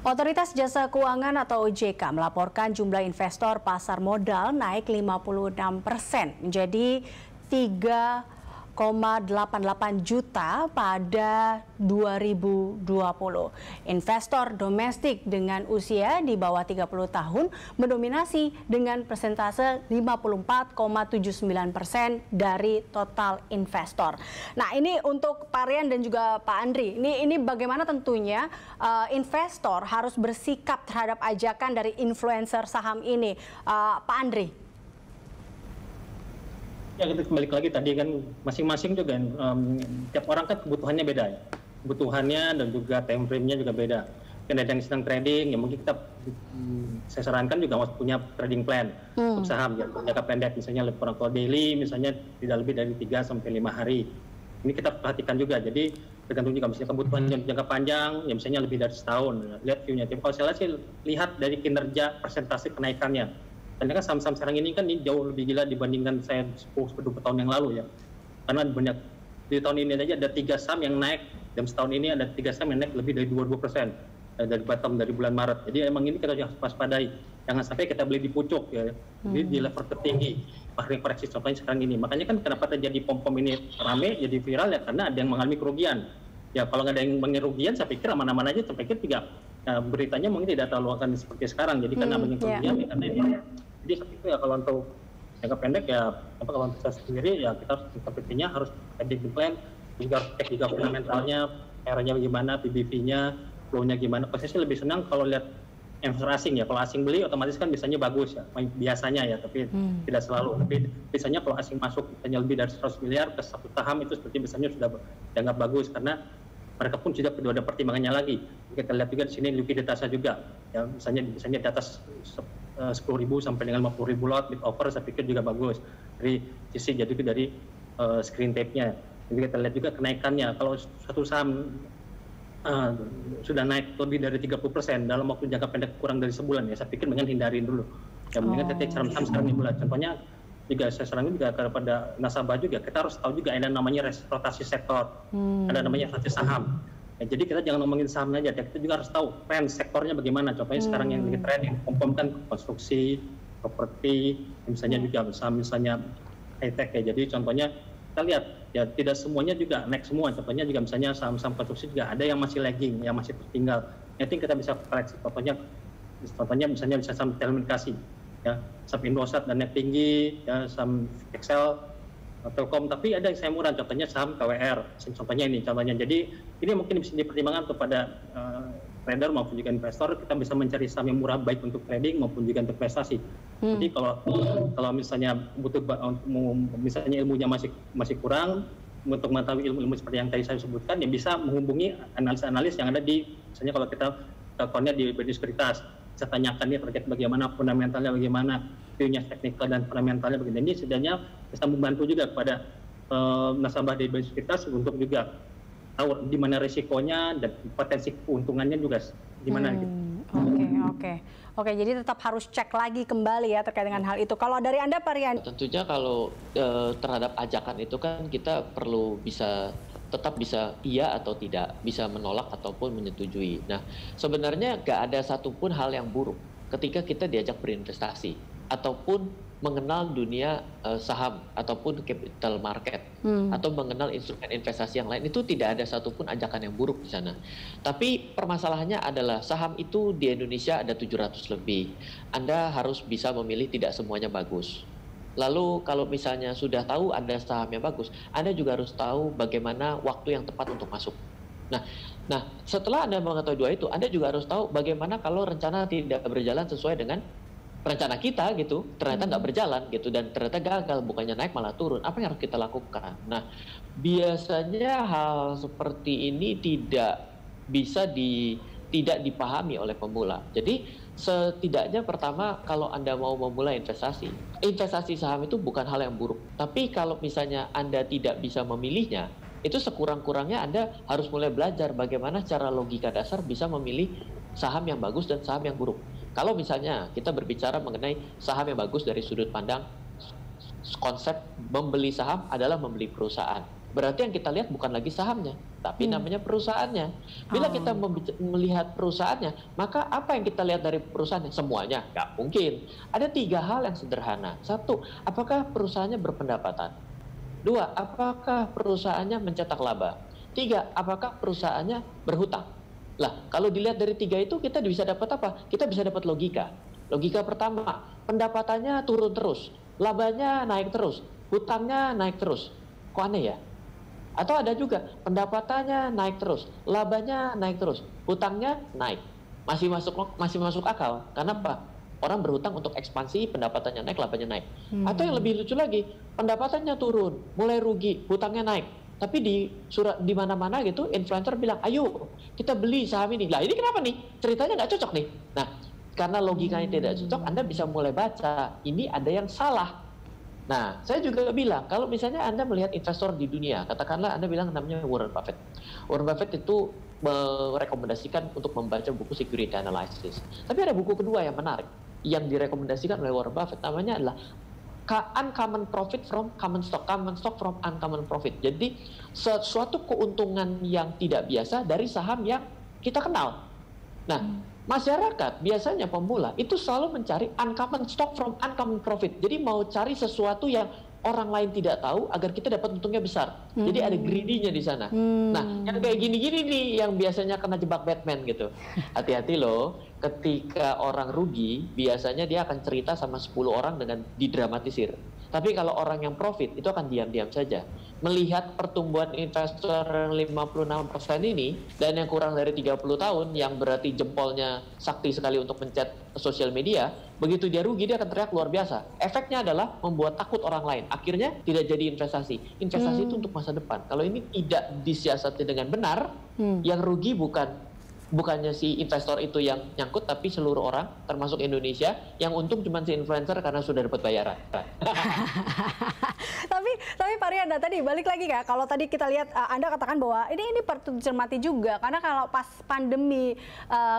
Otoritas Jasa Keuangan atau OJK melaporkan jumlah investor pasar modal naik 56% menjadi 3,88 juta pada 2020. Investor domestik dengan usia di bawah 30 tahun mendominasi dengan persentase 54,79% dari total investor. Nah, ini untuk Pak Rian dan juga Pak Andri. Ini bagaimana tentunya investor harus bersikap terhadap ajakan dari influencer saham ini, Pak Andri? Ya, kita kembali lagi tadi kan masing-masing juga tiap orang kan kebutuhannya beda ya. kebutuhannya dan juga time frame-nya juga beda. Kan ada yang sedang trading, ya mungkin kita saya sarankan juga harus punya trading plan untuk saham ya, jangka pendek, misalnya kurang kalau daily, misalnya tidak lebih dari 3 sampai 5 hari. Ini kita perhatikan juga, jadi tergantung juga misalnya kebutuhan jangka panjang, ya misalnya lebih dari setahun, lihat view-nya. Tapi kalau saya lihat dari kinerja persentase kenaikannya, karena kan saham-saham sekarang ini kan jauh lebih gila dibandingkan saya 10-20 tahun yang lalu ya. Karena banyak, di tahun ini aja ada 3 saham yang naik, dan setahun ini ada 3 saham yang naik lebih dari 22%. Dari bottom dari bulan Maret. Jadi emang ini kita harus waspadai. Jangan sampai kita beli di pucuk ya, di level tertinggi. Koreksi contohnya sekarang ini. Makanya kan kenapa terjadi pom-pom ini rame, jadi viral ya karena ada yang mengalami kerugian. Ya kalau nggak ada yang mengalami kerugian, saya pikir aman-aman aja. Saya pikir tidak. Beritanya mungkin tidak terlalu akan seperti sekarang. Jadi karena banyak kerugian, ya karena ini. Jadi saya pikir ya kalau untuk jangka pendek ya, kalau untuk saya sendiri ya kita harus sepertinya harus trading plan, juga cek juga fundamentalnya, R-nya bagaimana, PBV-nya, flow-nya gimana. Saya lebih senang kalau lihat investor asing ya. Kalau asing beli otomatis kan biasanya bagus ya, biasanya ya, tapi tidak selalu. Tapi biasanya kalau asing masuk misalnya lebih dari 100 miliar ke satu saham itu seperti biasanya sudah dianggap bagus karena mereka pun sudah ada pertimbangannya lagi. Kita lihat juga di sini likuiditasnya juga. Ya, misalnya di atas 10.000 sampai dengan 50.000 lot bid offer, saya pikir juga bagus. Dari sisi jadi dari screen tape-nya. Jadi kita lihat juga kenaikannya. Kalau satu saham sudah naik lebih dari 30% dalam waktu jangka pendek kurang dari sebulan ya, saya pikir dengan hindarin dulu. Ya mendingan kita cek saham-saham sekarang di bulan. Contohnya juga saya sarankan juga kepada nasabah juga, kita harus tahu juga ada namanya rotasi sektor, ada namanya rotasi saham. Ya, jadi kita jangan ngomongin saham aja, kita juga harus tahu tren sektornya bagaimana. Contohnya sekarang yang lagi tren yang kan konstruksi, properti, misalnya juga saham misalnya high tech ya. Jadi contohnya kita lihat ya tidak semuanya juga naik semua. Contohnya juga misalnya saham-saham konstruksi juga ada yang masih lagging, yang masih tertinggal. Nanti kita bisa koreksi. Contohnya misalnya bisa saham telekomunikasi, ya saham Indosat dan net tinggi, ya saham Excel, Telkom. Tapi ada yang saya murah. Contohnya saham KWR. Contohnya ini. Jadi ini mungkin bisa dipertimbangkan kepada trader maupun juga investor. Kita bisa mencari saham yang murah baik untuk trading maupun juga untuk investasi. Jadi kalau misalnya butuh misalnya ilmunya masih kurang untuk mengetahui ilmu seperti yang tadi saya sebutkan, ya bisa menghubungi analis-analis yang ada di, misalnya kalau kita akunnya di sekuritas, bisa tanyakan dia terkait bagaimana fundamentalnya, bagaimana view-nya teknikal dan fundamentalnya bagaimana. Ini setidaknya bisa membantu juga kepada nasabah di sekuritas untuk juga tahu di mana risikonya dan potensi keuntungannya juga di mana gitu. Oke, jadi tetap harus cek lagi kembali ya terkait dengan hal itu. Kalau dari Anda, Pak Rian? Tentunya kalau terhadap ajakan itu kan kita perlu tetap bisa iya atau tidak, bisa menolak ataupun menyetujui. Nah, sebenarnya nggak ada satupun hal yang buruk ketika kita diajak berinvestasi ataupun mengenal dunia saham ataupun capital market atau mengenal instrumen investasi yang lain, itu tidak ada satupun ajakan yang buruk di sana. Tapi permasalahannya adalah saham itu di Indonesia ada 700 lebih. Anda harus bisa memilih, tidak semuanya bagus. Lalu kalau misalnya sudah tahu ada saham yang bagus, Anda juga harus tahu bagaimana waktu yang tepat untuk masuk. Nah, setelah Anda mengetahui dua itu, Anda juga harus tahu bagaimana kalau rencana tidak berjalan sesuai dengan rencana kita gitu, ternyata nggak berjalan gitu, dan ternyata gagal, bukannya naik malah turun. Apa yang harus kita lakukan? Nah, biasanya hal seperti ini tidak dipahami oleh pemula. Jadi setidaknya pertama, kalau Anda mau memulai investasi saham itu bukan hal yang buruk. Tapi kalau misalnya Anda tidak bisa memilihnya, itu sekurang-kurangnya Anda harus mulai belajar bagaimana secara logika dasar bisa memilih saham yang bagus dan saham yang buruk. Kalau misalnya kita berbicara mengenai saham yang bagus dari sudut pandang konsep membeli saham adalah membeli perusahaan. Berarti yang kita lihat bukan lagi sahamnya, tapi namanya perusahaannya. Bila kita melihat perusahaannya, maka apa yang kita lihat dari perusahaannya? Semuanya? Nggak mungkin. Ada 3 hal yang sederhana. 1, apakah perusahaannya berpendapatan? 2, apakah perusahaannya mencetak laba? 3, apakah perusahaannya berhutang? Lah, kalau dilihat dari 3 itu, kita bisa dapat apa? Kita bisa dapat logika. Logika pertama, pendapatannya turun terus, labanya naik terus, hutangnya naik terus. Kok aneh ya? Atau ada juga pendapatannya naik terus, labanya naik terus, hutangnya naik. Masih masuk akal. Karena apa? Orang berhutang untuk ekspansi, pendapatannya naik, labanya naik. Atau yang lebih lucu lagi, pendapatannya turun, mulai rugi, hutangnya naik. Tapi di mana-mana gitu influencer bilang, ayo kita beli saham ini. Lah ini kenapa nih? Ceritanya nggak cocok nih. Nah, karena logikanya tidak cocok, Anda bisa mulai baca, ini ada yang salah. Nah, saya juga bilang, kalau misalnya Anda melihat investor di dunia, katakanlah Anda bilang namanya Warren Buffett. Warren Buffett itu merekomendasikan untuk membaca buku Security Analysis. Tapi ada buku kedua yang menarik, yang direkomendasikan oleh Warren Buffett, namanya adalah Uncommon Profit from Common Stock from Uncommon Profit. Jadi sesuatu keuntungan yang tidak biasa dari saham yang kita kenal. Nah, masyarakat biasanya pemula itu selalu mencari uncommon stock from uncommon profit. Jadi mau cari sesuatu yang orang lain tidak tahu agar kita dapat untungnya besar. Jadi ada greedy-nya di sana. Nah, yang kayak gini-gini nih yang biasanya kena jebak Batman gitu. Hati-hati loh, ketika orang rugi, biasanya dia akan cerita sama 10 orang dengan didramatisir. Tapi kalau orang yang profit, itu akan diam-diam saja. Melihat pertumbuhan investor yang 56% ini, dan yang kurang dari 30 tahun, yang berarti jempolnya sakti sekali untuk mencet sosial media, begitu dia rugi, dia akan teriak luar biasa. Efeknya adalah membuat takut orang lain. Akhirnya tidak jadi investasi. Investasi itu untuk masa depan. Kalau ini tidak disiasati dengan benar, yang rugi bukannya si investor itu yang nyangkut, tapi seluruh orang, termasuk Indonesia, yang untung cuma si influencer karena sudah dapat bayaran. Tapi Pak Riyanda, tadi balik lagi Kak, kalau tadi kita lihat Anda katakan bahwa ini perlu dicermati juga, karena kalau pas pandemi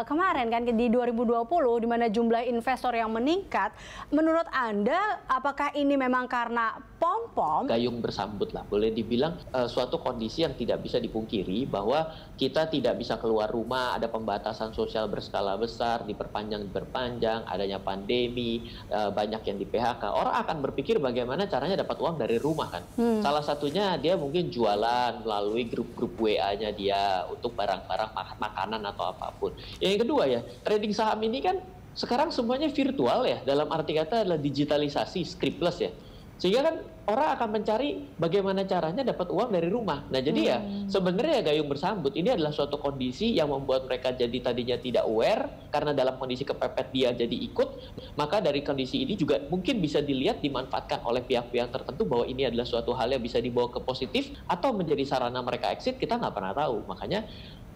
kemarin kan di 2020, di mana jumlah investor yang meningkat, menurut Anda apakah ini memang karena pom-pom? Gayung bersambut lah, boleh dibilang suatu kondisi yang tidak bisa dipungkiri bahwa kita tidak bisa keluar rumah, ada pembatasan sosial berskala besar, diperpanjang, adanya pandemi, banyak yang di PHK. Orang akan berpikir bagaimana caranya dapat uang dari rumah kan. Salah satunya dia mungkin jualan melalui grup-grup WA-nya dia untuk barang-barang makanan atau apapun. Yang kedua ya, trading saham ini kan sekarang semuanya virtual ya, dalam arti kata adalah digitalisasi, scriptless ya. Sehingga kan orang akan mencari bagaimana caranya dapat uang dari rumah. Nah jadi ya sebenarnya gayung bersambut ini adalah suatu kondisi yang membuat mereka jadi tadinya tidak aware, karena dalam kondisi kepepet dia jadi ikut. Maka dari kondisi ini juga mungkin bisa dilihat dimanfaatkan oleh pihak-pihak tertentu bahwa ini adalah suatu hal yang bisa dibawa ke positif atau menjadi sarana mereka exit, kita nggak pernah tahu. Makanya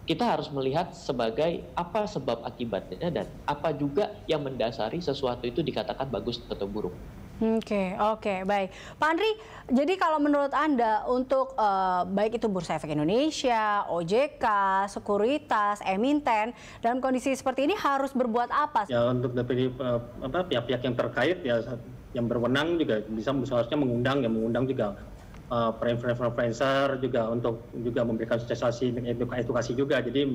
kita harus melihat sebagai apa sebab akibatnya dan apa juga yang mendasari sesuatu itu dikatakan bagus atau buruk. Oke, baik. Pak Andri, jadi kalau menurut Anda untuk baik itu Bursa Efek Indonesia, OJK, sekuritas, emiten, dalam kondisi seperti ini harus berbuat apa? Ya untuk dari pihak-pihak yang terkait ya, yang berwenang juga bisa seharusnya mengundang juga para influencer juga untuk juga memberikan sosialisasi, edukasi juga. Jadi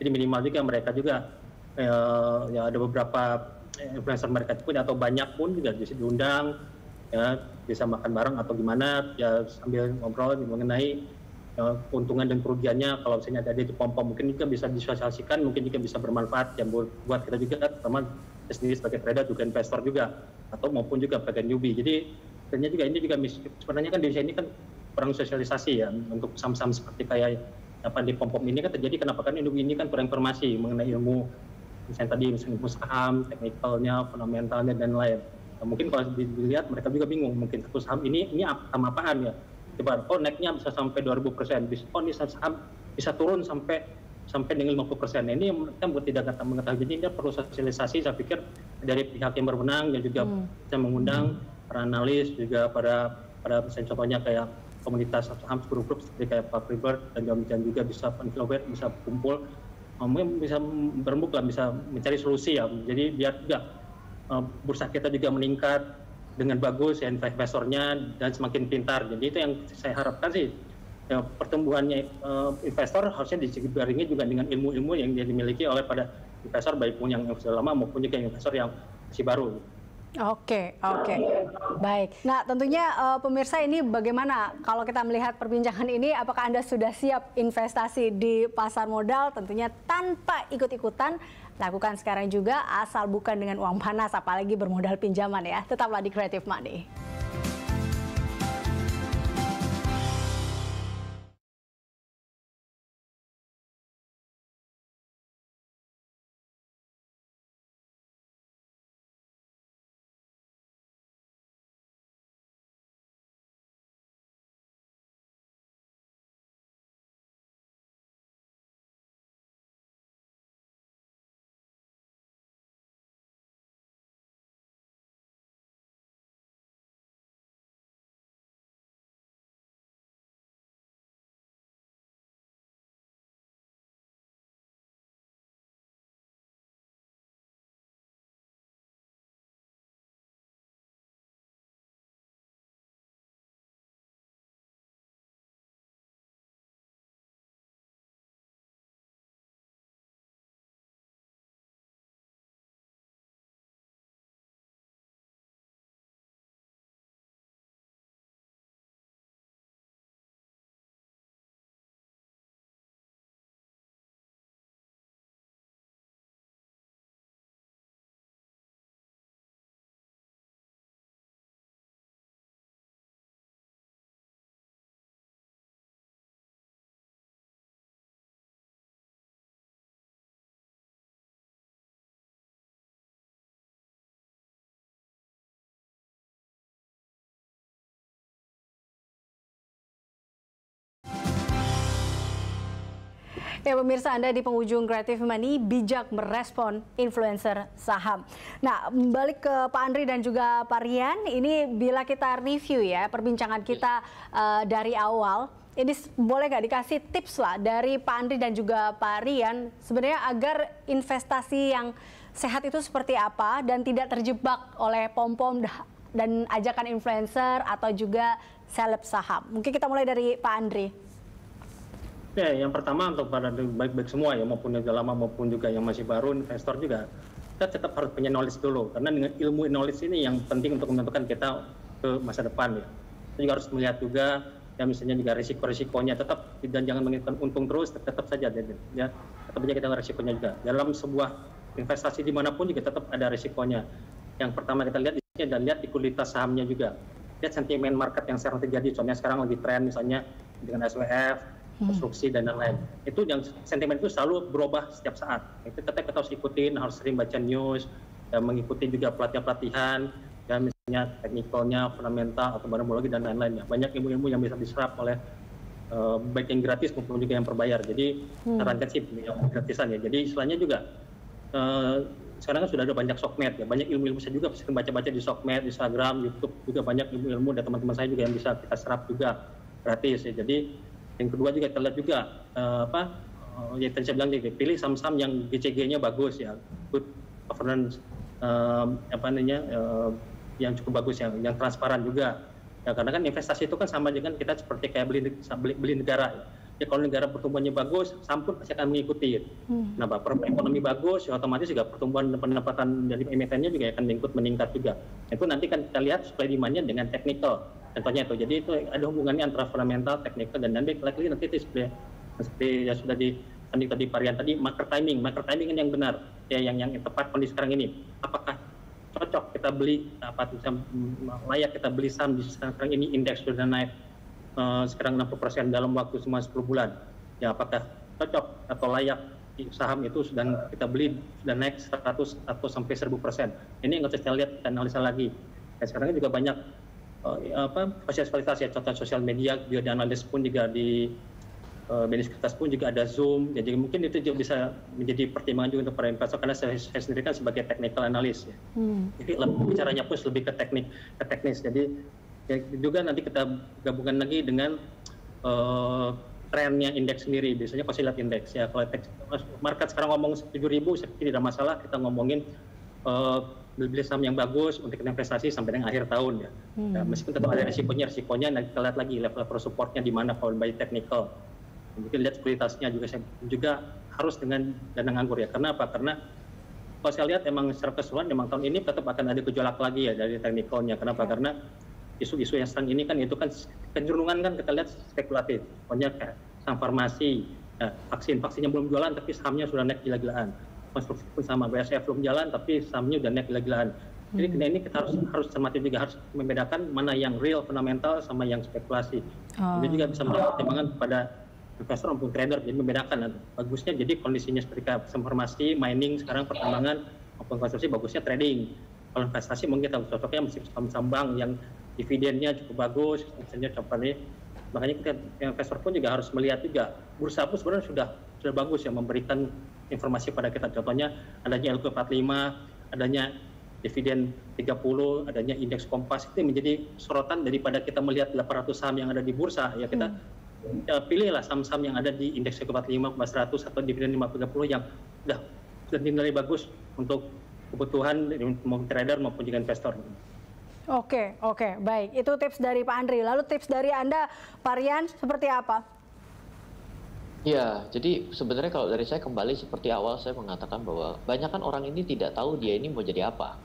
minimal juga mereka juga ya ada beberapa influencer mereka pun atau banyak pun juga bisa diundang, ya bisa makan bareng atau gimana, ya sambil ngobrol mengenai keuntungan dan kerugiannya. Kalau misalnya ada di pom-pom mungkin juga bisa disosialisasikan, mungkin juga bisa bermanfaat yang buat kita juga, terutama sendiri sebagai trader juga investor juga, atau maupun juga bagian newbie. Jadi sebenarnya juga ini juga sebenarnya kan di sini kan kurang sosialisasi ya untuk saham-saham seperti kayak apa di pom-pom ini kan terjadi. Kenapa kan ini kan kurang informasi mengenai ilmu, misalnya tadi ilmu saham, teknikalnya, fundamentalnya dan lain. Nah, mungkin kalau dilihat mereka juga bingung, mungkin satu saham ini saham apaan ya? Coba, naiknya bisa sampai 2000%, ini saham bisa turun sampai dengan 50%. Nah, ini kita tidak mengetahui. Jadi ini perlu sosialisasi, saya pikir dari pihak yang berwenang yang juga bisa mengundang para analis juga pada misalnya contohnya kayak komunitas saham grup-grup seperti kayak Pak Freebird dan juga bisa influencer bisa kumpul, mungkin bisa berembuk lah, bisa mencari solusi ya. Jadi biar juga bursa kita juga meningkat dengan bagus ya, investornya dan semakin pintar. Jadi itu yang saya harapkan sih, ya, pertumbuhannya investor harusnya dibarengi juga dengan ilmu-ilmu yang dimiliki oleh pada investor, baik pun yang sudah lama maupun juga investor yang masih baru. Oke, baik. Nah tentunya pemirsa, ini bagaimana kalau kita melihat perbincangan ini, apakah Anda sudah siap investasi di pasar modal? Tentunya tanpa ikut-ikutan, lakukan sekarang juga, asal bukan dengan uang panas, apalagi bermodal pinjaman ya. Tetaplah di Creative Money. Ya pemirsa, Anda di penghujung Creative Money bijak merespon influencer saham. Nah, balik ke Pak Andri dan juga Pak Rian, ini bila kita review ya perbincangan kita dari awal, ini boleh nggak dikasih tips lah dari Pak Andri dan juga Pak Rian sebenarnya agar investasi yang sehat itu seperti apa dan tidak terjebak oleh pom-pom dan ajakan influencer atau juga seleb saham. Mungkin kita mulai dari Pak Andri. Ya, yang pertama untuk para baik-baik semua ya, maupun yang sudah lama maupun juga yang masih baru, investor juga, kita tetap harus punya knowledge dulu, karena dengan ilmu knowledge ini yang penting untuk menentukan kita ke masa depan ya. Kita juga harus melihat juga ya, misalnya juga risiko-risikonya, tetap dan jangan menginginkan untung terus, tetap saja ya, tetap aja kita risikonya juga. Dalam sebuah investasi dimanapun juga tetap ada risikonya. Yang pertama kita lihat di sini dan lihat likuiditas sahamnya juga. Lihat sentimen market yang sekarang terjadi, contohnya sekarang lagi tren misalnya dengan SWF, konstruksi dan lain-lain. Itu yang sentimen itu selalu berubah setiap saat. Itu tetap kita harus ikutin, harus sering baca news, dan mengikuti juga pelatihan-pelatihan, dan misalnya teknikalnya, fundamental atau barangologi dan lain-lainnya. Banyak ilmu-ilmu yang bisa diserap oleh baik yang gratis maupun juga yang berbayar. Jadi sarankan sih yang gratisan ya. Jadi istilahnya juga sekarang kan sudah ada banyak sokmed ya, banyak ilmu-ilmu saya juga bisa baca-baca di sokmed, di Instagram, YouTube juga banyak ilmu-ilmu dan teman-teman saya juga yang bisa kita serap juga gratis ya. Jadi yang kedua juga kita lihat juga ya tadi saya bilang pilih saham-saham yang GCG-nya bagus ya, good governance yang cukup bagus yang transparan juga. Ya, karena kan investasi itu kan sama dengan kita seperti kayak beli negara ya. Ya kalau negara pertumbuhannya bagus, saham pun pasti akan mengikuti. Nah, ekonomi bagus, ya otomatis juga pertumbuhan pendapatan dari emitennya juga akan meningkat juga. Itu nanti kan kita lihat supply demand-nya dengan technical, contohnya itu. Jadi itu ada hubungannya antara fundamental, technical, dan nanti itu seperti yang sudah tadi varian tadi, market timing yang benar, ya yang tepat kondisi sekarang ini. Apakah cocok kita beli, layak kita beli saham di sekarang ini, indeks sudah naik sekarang 60% dalam waktu cuma 10 bulan. Ya apakah cocok atau layak saham itu sudah kita beli sudah naik 100 atau sampai 1000%. Ini yang harus kita lihat, kita analisa lagi. Dan sekarang juga banyak fasilitas ya, contoh sosial media juga di analis pun juga di bisnis kertas pun juga ada Zoom. Jadi mungkin itu juga bisa menjadi pertimbangan juga untuk para investor, karena saya sendiri kan sebagai technical analyst ya. Jadi bicaranya pun lebih ke teknis. Jadi ya, juga nanti kita gabungkan lagi dengan trennya indeks sendiri, biasanya pasti lihat indeks ya. Kalau market sekarang ngomong 7.000, saya pikir tidak masalah kita ngomongin beli saham yang bagus untuk investasi sampai dengan akhir tahun ya. Ya meskipun tetap ada risikonya nanti kita lihat lagi level supportnya di mana kalau by technical. Mungkin lihat kualitasnya juga harus dengan dana nganggur ya. Karena apa? Karena kalau saya lihat emang secara keseluruhan memang tahun ini tetap akan ada gejolak lagi ya dari teknikalnya. Kenapa? Karena isu-isu yang sekarang ini kan itu kan kecenderungan kan kita lihat spekulatif. Pokoknya kayak saham farmasi, vaksinnya belum jualan tapi sahamnya sudah naik gila-gilaan. Konstruksi pun sama, BASF belum jalan tapi sahamnya sudah naik gila-gilaan. Jadi ini kita harus cermati juga, harus membedakan mana yang real fundamental sama yang spekulasi. Itu juga bisa mendapat pertimbangan kepada investor maupun trader, jadi membedakan. Bagusnya jadi kondisinya seperti farmasi, mining, sekarang pertambangan maupun konstruksi, bagusnya trading. Kalau investasi mungkin kita cocoknya masih saham bank yang dividennya cukup bagus, misalnya contohnya. Makanya kita investor pun juga harus melihat juga, bursa pun sebenarnya sudah bagus ya memberikan informasi pada kita. Contohnya adanya LQ45, adanya dividen 30, adanya indeks Kompas, itu menjadi sorotan daripada kita melihat 800 saham yang ada di bursa. Ya kita pilihlah saham-saham yang ada di indeks 45, 100 atau dividen 530 yang sudah dinilai bagus untuk kebutuhan maupun trader maupun juga investor. Oke, baik. Itu tips dari Pak Andri. Lalu tips dari Anda, Pak Rian, seperti apa? Ya, jadi sebenarnya kalau dari saya kembali seperti awal saya mengatakan bahwa banyak kan orang ini tidak tahu dia ini mau jadi apa.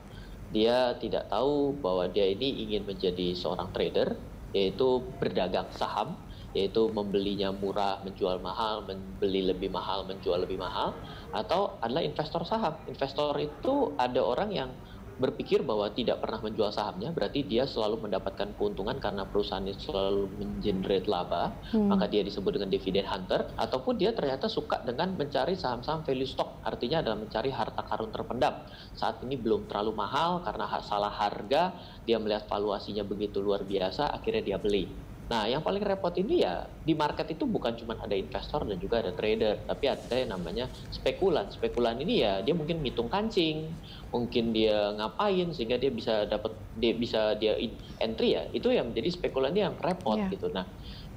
Dia tidak tahu bahwa dia ini ingin menjadi seorang trader, yaitu berdagang saham, yaitu membelinya murah, menjual mahal, membeli lebih mahal, menjual lebih mahal, atau adalah investor saham. Investor itu ada orang yang berpikir bahwa tidak pernah menjual sahamnya, berarti dia selalu mendapatkan keuntungan karena perusahaan itu selalu mengenerate laba, maka dia disebut dengan dividend hunter, ataupun dia ternyata suka dengan mencari saham-saham value stock, artinya adalah mencari harta karun terpendam. Saat ini belum terlalu mahal karena salah harga, dia melihat valuasinya begitu luar biasa, akhirnya dia beli. Nah, yang paling repot ini ya di market itu bukan cuma ada investor dan juga ada trader, tapi ada yang namanya spekulan. Spekulan ini ya dia mungkin ngitung kancing, mungkin dia ngapain sehingga dia entry ya. Itu yang menjadi spekulan yang repot gitu. Nah,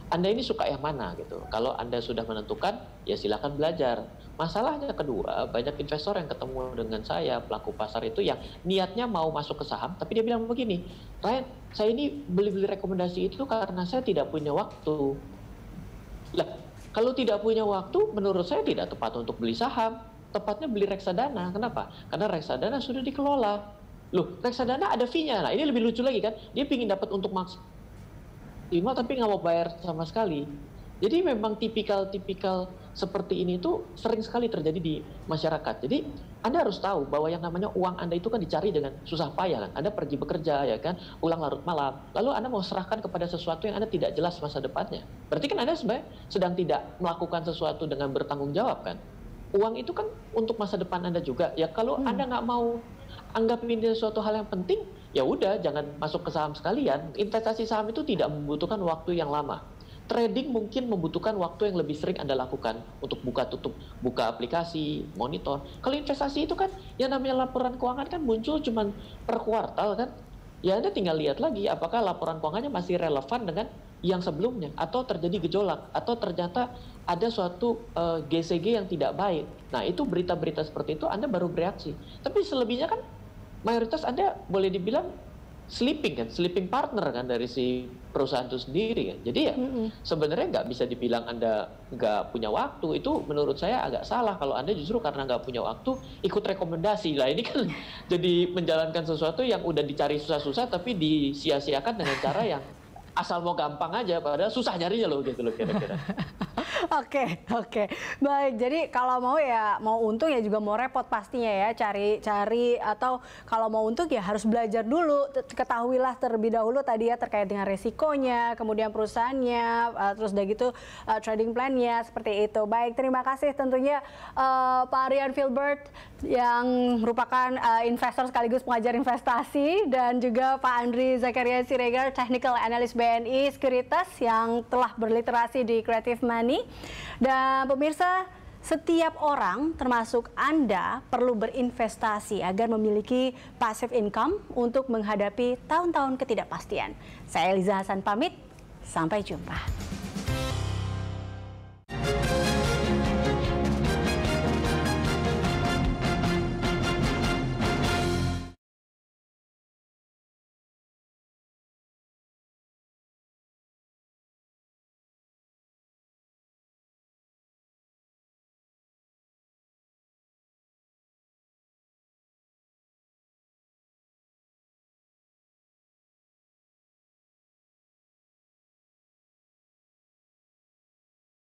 Anda ini suka yang mana gitu. Kalau Anda sudah menentukan, ya silakan belajar. Masalahnya kedua, banyak investor yang ketemu dengan saya, pelaku pasar itu yang niatnya mau masuk ke saham, tapi dia bilang begini, Ryan, saya ini beli-beli rekomendasi itu karena saya tidak punya waktu. Lah, kalau tidak punya waktu, menurut saya tidak tepat untuk beli saham. Tepatnya beli reksadana. Kenapa? Karena reksadana sudah dikelola. Loh, reksadana ada fee-nya. Nah, ini lebih lucu lagi kan. Dia ingin dapat untuk maksimal tapi nggak mau bayar sama sekali. Jadi memang tipikal seperti ini tuh sering sekali terjadi di masyarakat. Jadi Anda harus tahu bahwa yang namanya uang Anda itu kan dicari dengan susah payah kan. Anda pergi bekerja ya kan, pulang larut malam. Lalu Anda mau serahkan kepada sesuatu yang Anda tidak jelas masa depannya. Berarti kan Anda sebenarnya sedang tidak melakukan sesuatu dengan bertanggung jawab kan. Uang itu kan untuk masa depan Anda juga. Ya kalau Anda nggak mau anggap ini suatu hal yang penting, ya udah jangan masuk ke saham sekalian. Investasi saham itu tidak membutuhkan waktu yang lama. Trading mungkin membutuhkan waktu yang lebih sering Anda lakukan untuk buka aplikasi, monitor. Kalau investasi itu kan yang namanya laporan keuangan kan muncul cuma per kuartal kan. Ya Anda tinggal lihat lagi apakah laporan keuangannya masih relevan dengan yang sebelumnya atau terjadi gejolak atau ternyata ada suatu GCG yang tidak baik. Nah, itu berita-berita seperti itu Anda baru bereaksi. Tapi selebihnya kan mayoritas Anda boleh dibilang sleeping partner kan dari si perusahaan itu sendiri kan. Jadi ya sebenarnya nggak bisa dibilang Anda nggak punya waktu. Itu menurut saya agak salah kalau Anda justru karena nggak punya waktu ikut rekomendasi. Lah ini kan jadi menjalankan sesuatu yang udah dicari susah-susah tapi disia-siakan dengan cara yang asal mau gampang aja padahal susah nyarinya loh gitu loh kira-kira. Oke. Baik, jadi kalau mau untung ya juga mau repot pastinya ya, cari atau kalau mau untung ya harus belajar dulu, ketahuilah terlebih dahulu tadi ya terkait dengan resikonya, kemudian perusahaannya, terus udah gitu trading plan-nya seperti itu. Baik, terima kasih tentunya Pak Ryan Filbert yang merupakan investor sekaligus pengajar investasi dan juga Pak Andri Zakaria Siregar, Technical Analyst BNI Sekuritas yang telah berliterasi di Creative Money. Dan pemirsa, setiap orang termasuk Anda perlu berinvestasi agar memiliki passive income untuk menghadapi tahun-tahun ketidakpastian. Saya Eliza Hasan pamit, sampai jumpa.